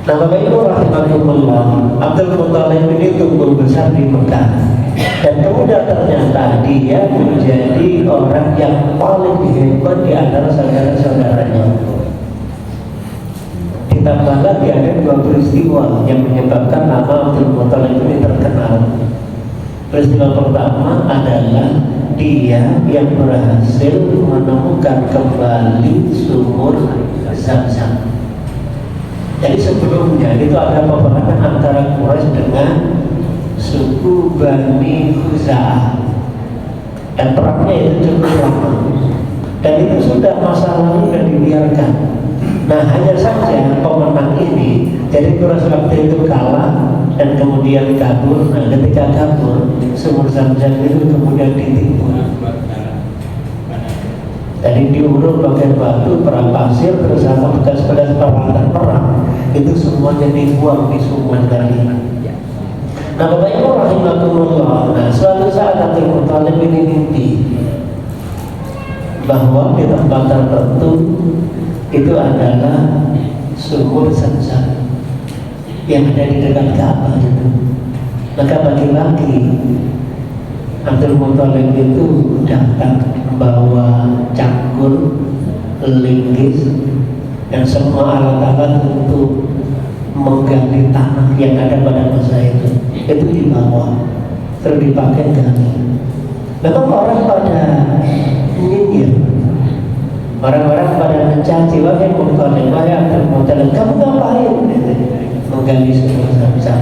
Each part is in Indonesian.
Nah, Bapak Ibu rahimahumullah, Abdul Muthalib ini tumbuh besar di Mekah, dan kemudian ternyata dia menjadi orang yang paling hebat di antara saudara-saudaranya. Ditambah lagi ada dua peristiwa yang menyebabkan nama Abdul Muthalib ini terkenal. Peristiwa pertama adalah dia yang berhasil menemukan kembali sumur Zam-Zam. Jadi sebelumnya itu ada peperangan antara Quraisy dengan suku Bani Khuza'ah, dan perangnya itu cukup lama, dan itu sudah masa lalu dan dibiarkan. Nah, hanya saja pemenang ini, jadi Quraisy waktu itu kalah dan kemudian kabur. Nah, ketika kabur, sumur Zam-Zam itu kemudian ditimbun. Jadi diuruk pakai batu, perang pasir, bersama bekas-bekas peralatan perang, itu semuanya dibuang di sumur tadi. Nah, Bapak Ibu rahimahumullah, nah suatu saat Abdul Muthalib ini mimpi bahwa di tempat tertentu itu adalah sumur Zam-Zam yang ada di dekat Ka'bah itu. Maka pagi-pagi Abdul Muthalib itu datang membawa cangkul, linggis, dan semua alat-alat untuk menggali tanah yang ada pada masa itu dibawa, terus dipakai gali. Memang orang pada nyinyir, orang-orang pada mencaci, wahai Muthalib, wahai Abdul Muthalib, kamu ngapain menggali sumur Zam-Zam?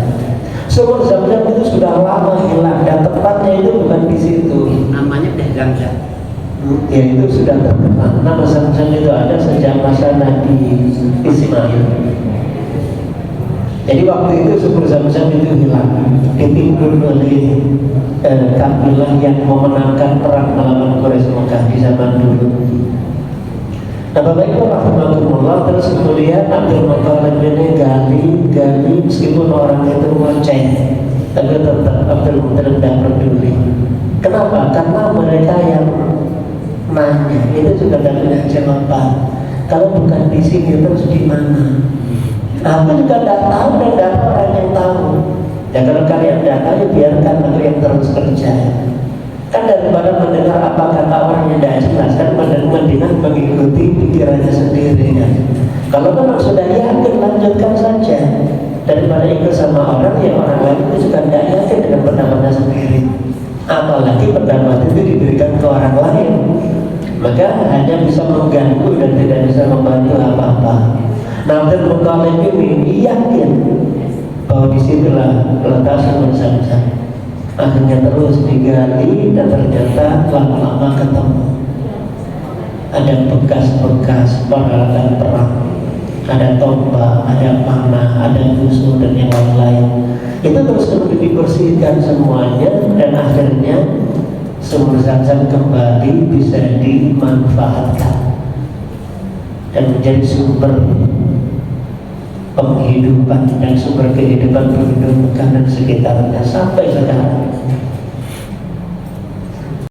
Sumur Zam-Zam itu sudah lama hilang dan tempatnya itu bukan di situ. Namanya teh Zam-Zam. Ya, itu sudah terkenal. Nama Zam-Zam itu ada sejak masa Nabi Ismail. Jadi waktu itu sumur Zam-Zam itu hilang, ditimbun oleh kabilah yang memenangkan perang melawan Quraisy Mekah di zaman dulu. Nah, Bapak Ibu rahimahumullah, terus kemudian Abdul Muthalib ini gali, meskipun orang itu ngoceh, tapi tetap Abdul Muthalib tidak peduli. Kenapa? Karena mereka yang nanya itu juga tidak punya jawaban. Kalau bukan di sini terus di mana? Aku juga tidak tahu dan tidak ada orang yang tahu. Ya kalau kalian tidak tahu, biarkan aku yang terus kerja. Kan daripada mendengar apa kata orang yang tidak jelas, kan mendingan mengikuti pikirannya sendiri kan. Kalau memang sudah yakin, lanjutkan saja. Daripada ikut sama orang yang orang lain itu juga tidak yakin dengan pendapatnya sendiri. Apalagi pendapat itu diberikan ke orang lain, maka hanya bisa mengganggu dan tidak bisa membantu apa-apa. Nah, Abdul Muthalib ini yakin bahwa disitulah letak sumur Zam-Zam. Akhirnya terus digali dan ternyata lama-lama ketemu. Ada bekas-bekas peralatan perang, ada tombak, ada panah, ada busur dan yang lain-lain. Itu terus kemudian dibersihkan semuanya dan akhirnya sumur Zam-Zam kembali bisa dimanfaatkan dan menjadi sumber penghidupan dan sumber kehidupan penduduk Mekah dan sekitarnya sampai sekarang.